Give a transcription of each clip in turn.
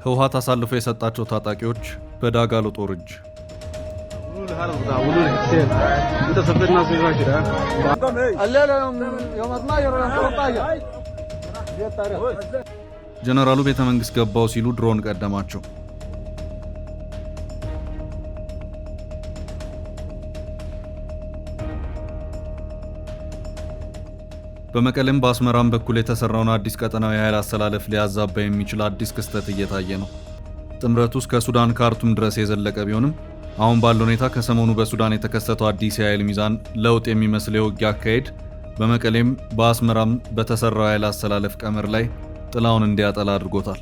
ህወሓት አሳልፎ የሰጣቸው ታጣቂዎች በዳጋሎ ጦር እጅ። ጀነራሉ ቤተ መንግስት ገባው ሲሉ ድሮን ቀደማቸው። በመቀሌም በአስመራም በኩል የተሰራውን አዲስ ቀጠናዊ ኃይል አሰላለፍ ሊያዛባ የሚችል አዲስ ክስተት እየታየ ነው። ጥምረቱ እስከ ሱዳን ካርቱም ድረስ የዘለቀ ቢሆንም አሁን ባለው ሁኔታ ከሰሞኑ በሱዳን የተከሰተው አዲስ የኃይል ሚዛን ለውጥ የሚመስል የውጊያ አካሄድ በመቀሌም በአስመራም በተሰራው ኃይል አሰላለፍ ቀመር ላይ ጥላውን እንዲያጠላ አድርጎታል።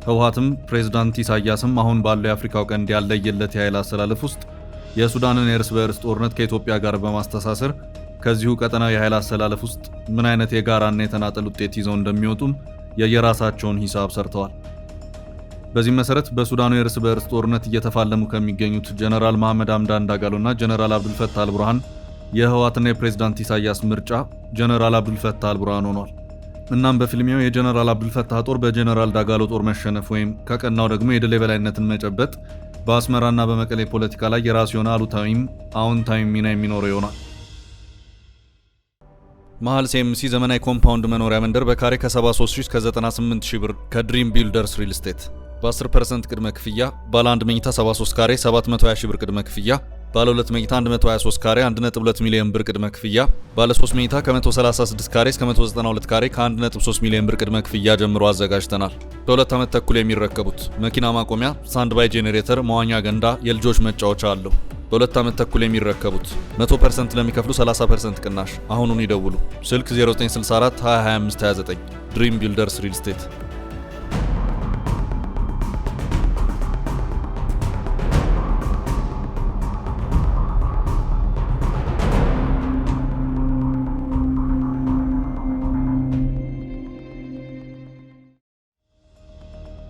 ህወሓትም ፕሬዝዳንት ኢሳያስም አሁን ባለው የአፍሪካው ቀንድ ያለየለት የኃይል አሰላለፍ ውስጥ የሱዳንን የእርስ በእርስ ጦርነት ከኢትዮጵያ ጋር በማስተሳሰር ከዚሁ ቀጠናዊ የኃይል አሰላለፍ ውስጥ ምን አይነት የጋራና የተናጠል ውጤት ይዘው እንደሚወጡም የየራሳቸውን ሂሳብ ሰርተዋል። በዚህ መሰረት በሱዳኑ የእርስ በእርስ ጦርነት እየተፋለሙ ከሚገኙት ጀነራል መሐመድ ሐምዳን ዳጋሎና ጀነራል አብዱልፈታህ አልቡርሃን የህወሓትና የፕሬዝዳንት ኢሳያስ ምርጫ ጀነራል አብዱልፈታህ አልቡርሃን ሆኗል። እናም በፊልሚያው የጀነራል አብዱልፈታህ ጦር በጀነራል ዳጋሎ ጦር መሸነፍ ወይም ከቀናው ደግሞ የድል የበላይነትን መጨበጥ በአስመራና በመቀሌ ፖለቲካ ላይ የራሱ የሆነ አሉታዊም አዎንታዊም ሚና የሚኖረው ይሆናል። መሃል ሲኤምሲ ዘመናዊ ኮምፓውንድ መኖሪያ መንደር በካሬ ከ73000 እስከ 98000 ብር ከድሪም ቢልደርስ ሪል ስቴት በ10% ቅድመ ክፍያ ባለ 1 መኝታ 73 ካሬ 720,000 ብር ቅድመ ክፍያ፣ ባለ 2 መኝታ 123 ካሬ 1.2 ሚሊዮን ብር ቅድመ ክፍያ፣ ባለ 3 መኝታ ከ136 ካሬ እስከ 192 ካሬ ከ1.3 ሚሊዮን ብር ቅድመ ክፍያ ጀምሮ አዘጋጅተናል። በ2 ዓመት ተኩል የሚረከቡት መኪና ማቆሚያ፣ ሳንድ ባይ ጄኔሬተር፣ መዋኛ ገንዳ፣ የልጆች መጫወቻ አለው። በ2 ዓመት ተኩል የሚረከቡት 100% ለሚከፍሉ 30% ቅናሽ። አሁኑን ይደውሉ። ስልክ 0964 2025 29 ድሪም ቢልደርስ ሪል ስቴት።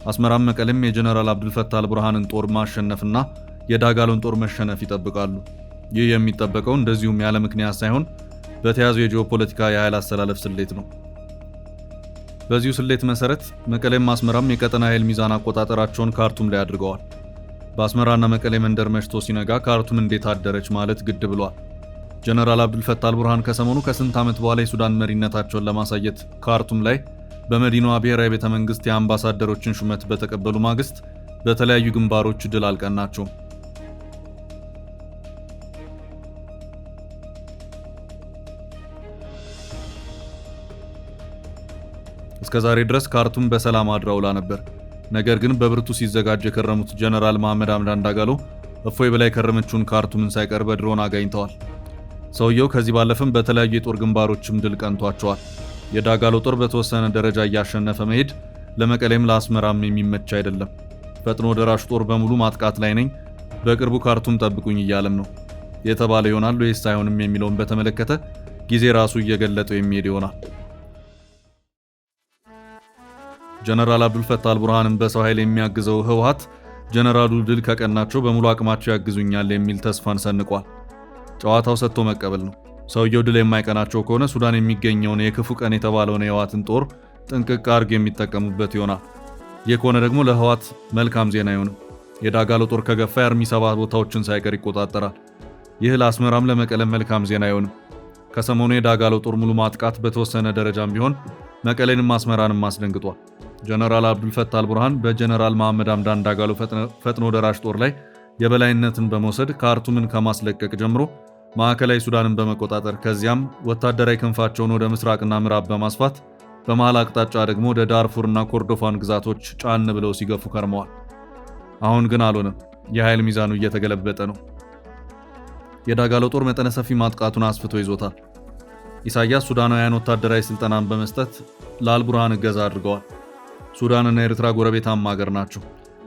አስመራም መቀሌም የጀነራል አብዱልፈታህ አልቡርሃንን ጦር ማሸነፍና የዳጋሎን ጦር መሸነፍ ይጠብቃሉ። ይህ የሚጠበቀው እንደዚሁም ያለ ምክንያት ሳይሆን በተያዘው የጂኦፖለቲካ የኃይል አሰላለፍ ስሌት ነው። በዚሁ ስሌት መሰረት መቀሌም አስመራም የቀጠና ኃይል ሚዛን አቆጣጠራቸውን ካርቱም ላይ አድርገዋል። በአስመራና መቀሌ መንደር መሽቶ ሲነጋ ካርቱም እንዴት አደረች ማለት ግድ ብሏል። ጀነራል አብዱልፈታህ አልቡርሃን ከሰሞኑ ከስንት ዓመት በኋላ የሱዳን መሪነታቸውን ለማሳየት ካርቱም ላይ በመዲናዋ ብሔራዊ ቤተ መንግስት የአምባሳደሮችን ሹመት በተቀበሉ ማግስት በተለያዩ ግንባሮች ድል አልቀናቸውም። እስከ ዛሬ ድረስ ካርቱም በሰላም አድራ ውላ ነበር። ነገር ግን በብርቱ ሲዘጋጅ የከረሙት ጀነራል መሐመድ ሐምዳን ዳጋሎ እፎይ በላይ የከረመችውን ካርቱምን ሳይቀር በድሮን አጋኝተዋል። ሰውየው ከዚህ ባለፈም በተለያዩ የጦር ግንባሮችም ድል ቀንቷቸዋል። የዳጋሎ ጦር በተወሰነ ደረጃ እያሸነፈ መሄድ ለመቀሌም ለአስመራም የሚመች አይደለም። ፈጥኖ ደራሽ ጦር በሙሉ ማጥቃት ላይ ነኝ፣ በቅርቡ ካርቱም ጠብቁኝ እያለም ነው የተባለ ይሆናል ወይስ አይሆንም የሚለውን በተመለከተ ጊዜ ራሱ እየገለጠው የሚሄድ ይሆናል። ጀነራል አብዱልፈታህ አልቡርሃንን በሰው ኃይል የሚያግዘው ህወሓት ጀነራሉ ድል ከቀናቸው በሙሉ አቅማቸው ያግዙኛል የሚል ተስፋን ሰንቋል። ጨዋታው ሰጥቶ መቀበል ነው። ሰውየው ድል የማይቀናቸው ከሆነ ሱዳን የሚገኘውን የክፉ ቀን የተባለውን የህወሓትን ጦር ጥንቅቅ አድርግ የሚጠቀሙበት ይሆናል። ይህ ከሆነ ደግሞ ለህወሓት መልካም ዜና አይሆንም። የዳጋሎ ጦር ከገፋ የአርሚ 7 ቦታዎችን ሳይቀር ይቆጣጠራል። ይህ ለአስመራም ለመቀለም መልካም ዜና አይሆንም። ከሰሞኑ የዳጋሎ ጦር ሙሉ ማጥቃት በተወሰነ ደረጃም ቢሆን መቀሌንም አስመራንም አስደንግጧል። ጀነራል አብዱልፈታህ አልቡርሃን በጀነራል መሐመድ ሐምዳን ዳጋሎ ፈጥኖ ደራሽ ጦር ላይ የበላይነትን በመውሰድ ካርቱምን ከማስለቀቅ ጀምሮ ማዕከላዊ ሱዳንን በመቆጣጠር ከዚያም ወታደራዊ ክንፋቸውን ወደ ምስራቅና ምዕራብ በማስፋት በመሃል አቅጣጫ ደግሞ ወደ ዳርፉርና ኮርዶፋን ግዛቶች ጫን ብለው ሲገፉ ከርመዋል። አሁን ግን አልሆነም። የኃይል ሚዛኑ እየተገለበጠ ነው። የዳጋሎ ጦር መጠነ ሰፊ ማጥቃቱን አስፍቶ ይዞታል። ኢሳያስ ሱዳናውያን ወታደራዊ ስልጠናን በመስጠት ለአልቡርሃን እገዛ አድርገዋል። ሱዳንና ኤርትራ ጎረቤታማ ሀገር ናቸው።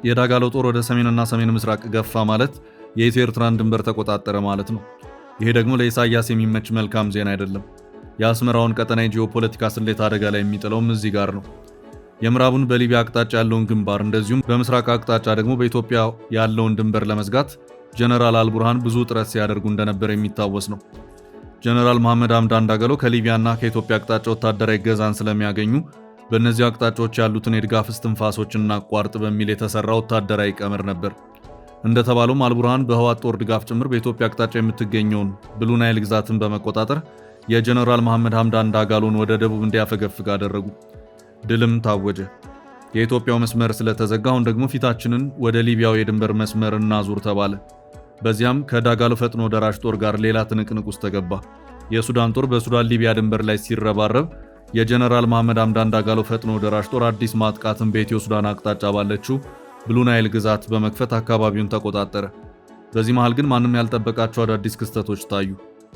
የዳጋሎ ጦር ወደ ሰሜንና ሰሜን ምስራቅ ገፋ ማለት የኢትዮ ኤርትራን ድንበር ተቆጣጠረ ማለት ነው። ይሄ ደግሞ ለኢሳያስ የሚመች መልካም ዜና አይደለም። የአስመራውን ቀጠና የጂኦፖለቲካ ስሌት አደጋ ላይ የሚጥለውም እዚህ ጋር ነው። የምዕራቡን በሊቢያ አቅጣጫ ያለውን ግንባር እንደዚሁም በምስራቅ አቅጣጫ ደግሞ በኢትዮጵያ ያለውን ድንበር ለመዝጋት ጀነራል አልቡርሃን ብዙ ጥረት ሲያደርጉ እንደነበር የሚታወስ ነው። ጀነራል መሐመድ ሐምዳን ዳጋሎ ከሊቢያና ከኢትዮጵያ አቅጣጫ ወታደራዊ ገዛን ስለሚያገኙ በእነዚህ አቅጣጫዎች ያሉትን የድጋፍ እስትንፋሶችና አቋርጥ በሚል የተሰራ ወታደራዊ ቀመር ነበር። እንደተባለውም አልቡርሃን በህወሓት ጦር ድጋፍ ጭምር በኢትዮጵያ አቅጣጫ የምትገኘውን ብሉ ናይል ግዛትን በመቆጣጠር የጀነራል መሐመድ ሐምዳን ዳጋሎን ወደ ደቡብ እንዲያፈገፍግ አደረጉ። ድልም ታወጀ። የኢትዮጵያው መስመር ስለተዘጋ አሁን ደግሞ ፊታችንን ወደ ሊቢያው የድንበር መስመር እናዙር ተባለ። በዚያም ከዳጋሎ ፈጥኖ ደራሽ ጦር ጋር ሌላ ትንቅንቅ ውስጥ ተገባ። የሱዳን ጦር በሱዳን ሊቢያ ድንበር ላይ ሲረባረብ የጀነራል መሐመድ ሐምዳን ዳጋሎ ፈጥኖ ደራሽ ጦር አዲስ ማጥቃትን በኢትዮ ሱዳን አቅጣጫ ባለችው ብሉ ናይል ግዛት በመክፈት አካባቢውን ተቆጣጠረ። በዚህ መሃል ግን ማንም ያልጠበቃቸው አዳዲስ ክስተቶች ታዩ።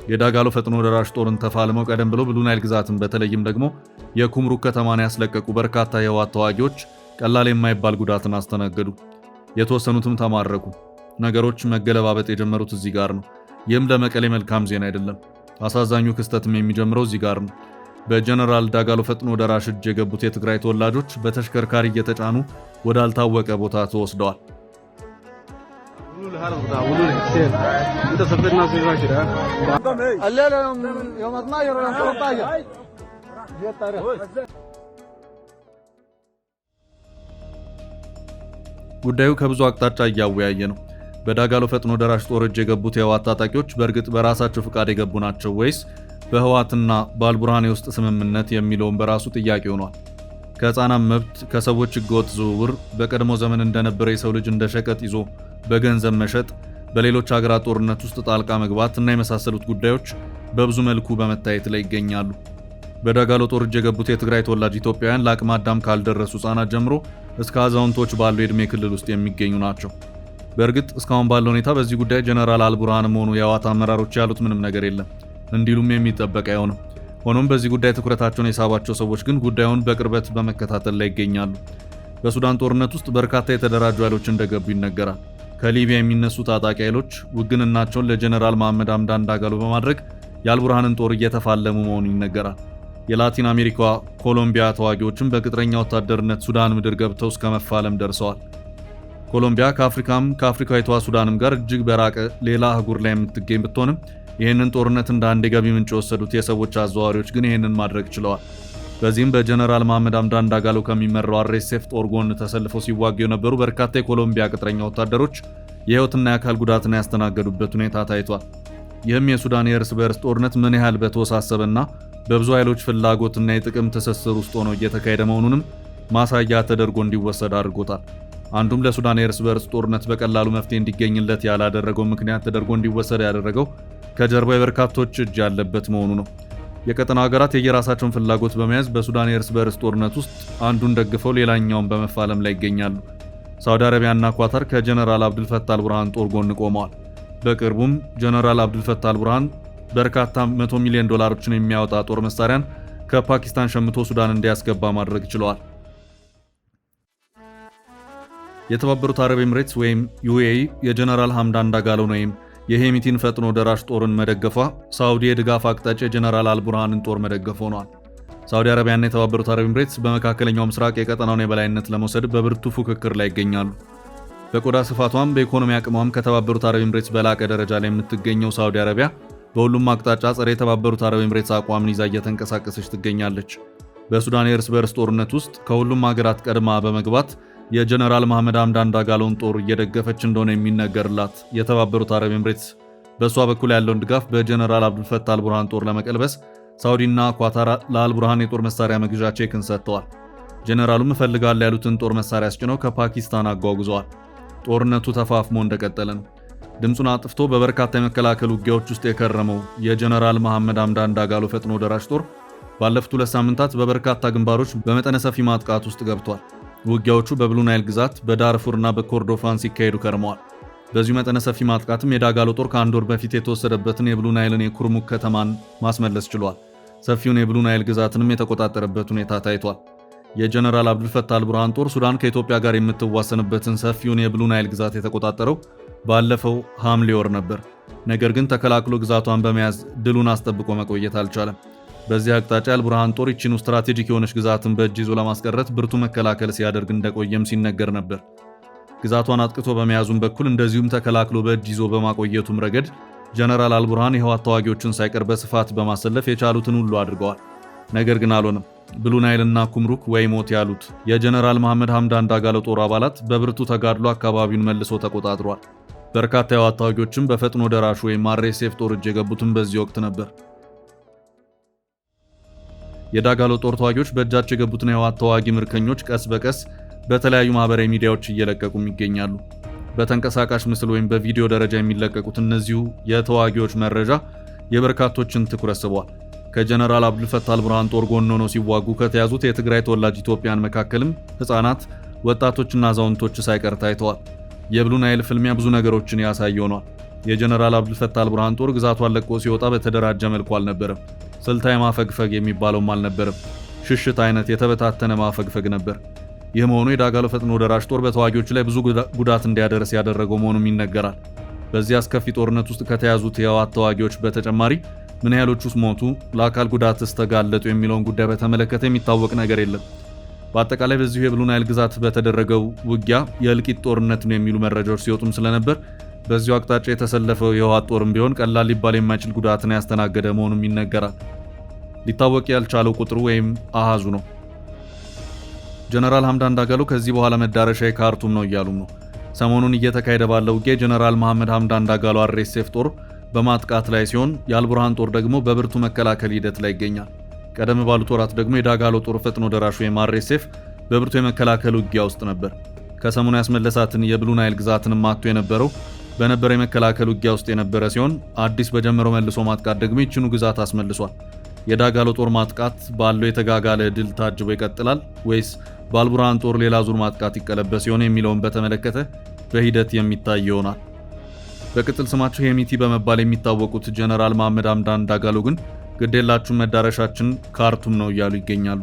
የዳጋሎ ፈጥኖ ደራሽ ጦርን ተፋልመው ቀደም ብለው ብሉ ናይል ግዛትን በተለይም ደግሞ የኩምሩክ ከተማን ያስለቀቁ በርካታ የህወሓት ተዋጊዎች ቀላል የማይባል ጉዳትን አስተናገዱ። የተወሰኑትም ተማረኩ። ነገሮች መገለባበጥ የጀመሩት እዚህ ጋር ነው። ይህም ለመቀሌ መልካም ዜና አይደለም። አሳዛኙ ክስተትም የሚጀምረው እዚህ ጋር ነው። በጀነራል ዳጋሎ ፈጥኖ ደራሽ እጅ የገቡት የትግራይ ተወላጆች በተሽከርካሪ እየተጫኑ ወዳልታወቀ ቦታ ተወስደዋል። ጉዳዩ ከብዙ አቅጣጫ እያወያየ ነው። በዳጋሎ ፈጥኖ ደራሽ ጦር እጅ የገቡት የህወሓት ታጣቂዎች በእርግጥ በራሳቸው ፍቃድ የገቡ ናቸው ወይስ በህወሓትና በአልቡርሃን የውስጥ ስምምነት የሚለውን በራሱ ጥያቄ ሆኗል። ከህፃናት መብት፣ ከሰዎች ህገወጥ ዝውውር፣ በቀድሞ ዘመን እንደነበረ የሰው ልጅ እንደ ሸቀጥ ይዞ በገንዘብ መሸጥ፣ በሌሎች ሀገራት ጦርነት ውስጥ ጣልቃ መግባት እና የመሳሰሉት ጉዳዮች በብዙ መልኩ በመታየት ላይ ይገኛሉ። በዳጋሎ ጦር እጅ የገቡት የትግራይ ተወላጅ ኢትዮጵያውያን ለአቅመ አዳም ካልደረሱ ህጻናት ጀምሮ እስከ አዛውንቶች ባሉ የዕድሜ ክልል ውስጥ የሚገኙ ናቸው። በእርግጥ እስካሁን ባለው ሁኔታ በዚህ ጉዳይ ጀነራል አልቡርሃንም ሆኑ የህወሓት አመራሮች ያሉት ምንም ነገር የለም፣ እንዲሉም የሚጠበቅ አይሆንም። ሆኖም በዚህ ጉዳይ ትኩረታቸውን የሳባቸው ሰዎች ግን ጉዳዩን በቅርበት በመከታተል ላይ ይገኛሉ። በሱዳን ጦርነት ውስጥ በርካታ የተደራጁ ኃይሎች እንደገቡ ይነገራል። ከሊቢያ የሚነሱ ታጣቂ ኃይሎች ውግንናቸውን ለጀነራል መሐመድ ሐምዳን ዳጋሎ በማድረግ የአልቡርሃንን ጦር እየተፋለሙ መሆኑ ይነገራል። የላቲን አሜሪካ ኮሎምቢያ ተዋጊዎችም በቅጥረኛ ወታደርነት ሱዳን ምድር ገብተው እስከ መፋለም ደርሰዋል። ኮሎምቢያ ከአፍሪካዊቷ ሱዳንም ጋር እጅግ በራቀ ሌላ አህጉር ላይ የምትገኝ ብትሆንም ይህንን ጦርነት እንደ አንድ የገቢ ምንጭ የወሰዱት የሰዎች አዘዋዋሪዎች ግን ይህንን ማድረግ ችለዋል። በዚህም በጀነራል መሐመድ ሐምዳን ዳጋሎ ከሚመራው አርኤስኤፍ ጦር ጎን ተሰልፈው ሲዋጉ የነበሩ በርካታ የኮሎምቢያ ቅጥረኛ ወታደሮች የህይወትና የአካል ጉዳትን ያስተናገዱበት ሁኔታ ታይቷል። ይህም የሱዳን የእርስ በእርስ ጦርነት ምን ያህል በተወሳሰበና በብዙ ኃይሎች ፍላጎትና የጥቅም ትስስር ውስጥ ሆኖ እየተካሄደ መሆኑንም ማሳያ ተደርጎ እንዲወሰድ አድርጎታል። አንዱም ለሱዳን የእርስ በእርስ ጦርነት በቀላሉ መፍትሄ እንዲገኝለት ያላደረገው ምክንያት ተደርጎ እንዲወሰድ ያደረገው ከጀርባ የበርካቶች እጅ ያለበት መሆኑ ነው። የቀጠናው ሀገራት የየራሳቸውን ፍላጎት በመያዝ በሱዳን የእርስ በእርስ ጦርነት ውስጥ አንዱን ደግፈው ሌላኛውን በመፋለም ላይ ይገኛሉ። ሳውዲ አረቢያና ኳታር ከጀነራል አብዱልፈታህ አልቡርሃን ጦር ጎን ቆመዋል። በቅርቡም ጀነራል አብዱልፈታህ አልቡርሃን በርካታ $100 ሚሊዮን የሚያወጣ ጦር መሳሪያን ከፓኪስታን ሸምቶ ሱዳን እንዲያስገባ ማድረግ ችለዋል። የተባበሩት አረብ ኤምሬትስ ወይም ዩኤኢ የጀነራል ሐምዳን ዳጋሎን ወይም የሄሚቲን ፈጥኖ ደራሽ ጦርን መደገፏ ሳውዲ የድጋፍ አቅጣጫ የጀነራል አልቡርሃንን ጦር መደገፍ ሆኗል። ሳውዲ አረቢያና የተባበሩት አረብ ኤምሬትስ በመካከለኛው ምስራቅ የቀጠናውን የበላይነት ለመውሰድ በብርቱ ፉክክር ላይ ይገኛሉ። በቆዳ ስፋቷም በኢኮኖሚ አቅሟም ከተባበሩት አረብ ኤምሬትስ በላቀ ደረጃ ላይ የምትገኘው ሳውዲ አረቢያ በሁሉም አቅጣጫ ጸረ የተባበሩት አረብ ኤምሬትስ አቋምን ይዛ እየተንቀሳቀሰች ትገኛለች። በሱዳን የእርስ በርስ ጦርነት ውስጥ ከሁሉም ሀገራት ቀድማ በመግባት የጀነራል መሐመድ ሐምዳን ዳጋሎን ጦር እየደገፈች እንደሆነ የሚነገርላት የተባበሩት አረብ ኤምሬትስ በእሷ በኩል ያለውን ድጋፍ በጀነራል አብዱልፈታህ አልቡርሃን ጦር ለመቀልበስ ሳውዲና ኳታር ለአልቡርሃን የጦር መሳሪያ መግዣ ቼክን ሰጥተዋል። ጀነራሉም እፈልጋለሁ ያሉትን ጦር መሳሪያ አስጭነው ከፓኪስታን አጓጉዘዋል። ጦርነቱ ተፋፍሞ እንደቀጠለ ነው። ድምፁን አጥፍቶ በበርካታ የመከላከል ውጊያዎች ውስጥ የከረመው የጀነራል መሐመድ ሐምዳን ዳጋሎ ፈጥኖ ደራሽ ጦር ባለፉት 2 ሳምንታት በበርካታ ግንባሮች በመጠነ ሰፊ ማጥቃት ውስጥ ገብቷል። ውጊያዎቹ በብሉ ናይል ግዛት በዳርፉርና በኮርዶፋን ሲካሄዱ ከርመዋል። በዚሁ መጠነ ሰፊ ማጥቃትም የዳጋሎ ጦር ከአንድ ወር በፊት የተወሰደበትን የብሉ ናይልን የኩርሙክ ከተማን ማስመለስ ችሏል። ሰፊውን የብሉ ናይል ግዛትንም የተቆጣጠረበት ሁኔታ ታይቷል። የጀነራል አብዱልፈታህ አልቡርሃን ጦር ሱዳን ከኢትዮጵያ ጋር የምትዋሰንበትን ሰፊውን የብሉ ናይል ግዛት የተቆጣጠረው ባለፈው ሐምሌ ወር ነበር። ነገር ግን ተከላክሎ ግዛቷን በመያዝ ድሉን አስጠብቆ መቆየት አልቻለም። በዚህ አቅጣጫ አልቡርሃን ጦር ይቺኑ ስትራቴጂክ የሆነች ግዛትን በእጅ ይዞ ለማስቀረት ብርቱ መከላከል ሲያደርግ እንደቆየም ሲነገር ነበር። ግዛቷን አጥቅቶ በመያዙም በኩል እንደዚሁም ተከላክሎ በእጅ ይዞ በማቆየቱም ረገድ ጀነራል አልቡርሃን የህወሓት ተዋጊዎችን ሳይቀር በስፋት በማሰለፍ የቻሉትን ሁሉ አድርገዋል። ነገር ግን አልሆነም። ብሉ ናይልና ኩምሩክ ወይ ሞት ያሉት የጀነራል መሐመድ ሐምዳን ዳጋሎ ጦር አባላት በብርቱ ተጋድሎ አካባቢውን መልሶ ተቆጣጥሯል። በርካታ የህወሓት ተዋጊዎችም በፈጥኖ ደራሽ ወይም አርኤስኤፍ ጦር እጅ የገቡትም በዚህ ወቅት ነበር። የዳጋሎ ጦር ተዋጊዎች በእጃቸው የገቡትን የህወሓት ተዋጊ ምርኮኞች ቀስ በቀስ በተለያዩ ማህበራዊ ሚዲያዎች እየለቀቁም ይገኛሉ። በተንቀሳቃሽ ምስል ወይም በቪዲዮ ደረጃ የሚለቀቁት እነዚሁ የተዋጊዎች መረጃ የበርካቶችን ትኩረት ስቧል። ከጀነራል አብዱልፈታህ አልቡርሃን ጦር ጎን ሆነው ሲዋጉ ከተያዙት የትግራይ ተወላጅ ኢትዮጵያን መካከልም ህፃናት፣ ወጣቶችና አዛውንቶች ሳይቀር ታይተዋል። የብሉ ናይል ፍልሚያ ብዙ ነገሮችን ያሳይ ሆኗል። የጀነራል አብዱልፈታህ አልቡርሃን ጦር ግዛቷን ለቆ ሲወጣ በተደራጀ መልኩ አልነበረም። ስልታዊ ማፈግፈግ የሚባለውም አልነበረም። ሽሽት አይነት የተበታተነ ማፈግፈግ ነበር። ይህ መሆኑ የዳጋሎ ፈጥኖ ደራሽ ጦር በተዋጊዎቹ ላይ ብዙ ጉዳት እንዲያደርስ ያደረገው መሆኑም ይነገራል። በዚህ አስከፊ ጦርነት ውስጥ ከተያዙት የህወሓት ተዋጊዎች በተጨማሪ ምን ያህሎቹስ ሞቱ፣ ለአካል ጉዳትስ ተጋለጡ የሚለውን ጉዳይ በተመለከተ የሚታወቅ ነገር የለም። በአጠቃላይ በዚሁ የብሉ ናይል ግዛት በተደረገው ውጊያ የእልቂት ጦርነት ነው የሚሉ መረጃዎች ሲወጡም ስለነበር በዚሁ አቅጣጫ የተሰለፈው የህወሓት ጦርም ቢሆን ቀላል ሊባል የማይችል ጉዳትን ያስተናገደ መሆኑም ይነገራል። ሊታወቅ ያልቻለው ቁጥሩ ወይም አሃዙ ነው። ጀነራል ሐምዳን ዳጋሎ ከዚህ በኋላ መዳረሻ ካርቱም ነው እያሉም ነው። ሰሞኑን እየተካሄደ ባለው ውጊያ ጀነራል መሐመድ ሐምዳን ዳጋሎ አርኤስኤፍ ጦር በማጥቃት ላይ ሲሆን የአልቡርሃን ጦር ደግሞ በብርቱ መከላከል ሂደት ላይ ይገኛል። ቀደም ባሉት ወራት ደግሞ የዳጋሎ ጦር ፈጥኖ ደራሽ ወይም አርኤስኤፍ በብርቱ የመከላከል ውጊያ ውስጥ ነበር። ከሰሞኑ ያስመለሳትን የብሉ ናይል ግዛትን ማጥቶ የነበረው በነበረ የመከላከል ውጊያ ውስጥ የነበረ ሲሆን አዲስ በጀመረው መልሶ ማጥቃት ደግሞ ይችኑ ግዛት አስመልሷል። የዳጋሎ ጦር ማጥቃት ባለው የተጋጋለ ድል ታጅቦ ይቀጥላል ወይስ በአልቡርሃን ጦር ሌላ ዙር ማጥቃት ይቀለበስ ሲሆን የሚለውን በተመለከተ በሂደት የሚታይ ይሆናል። በቅጽል ስማቸው ሄሚቲ በመባል የሚታወቁት ጀነራል መሐመድ ሐምዳን ዳጋሎ ግን ግዴላችሁ መዳረሻችን ካርቱም ነው እያሉ ይገኛሉ።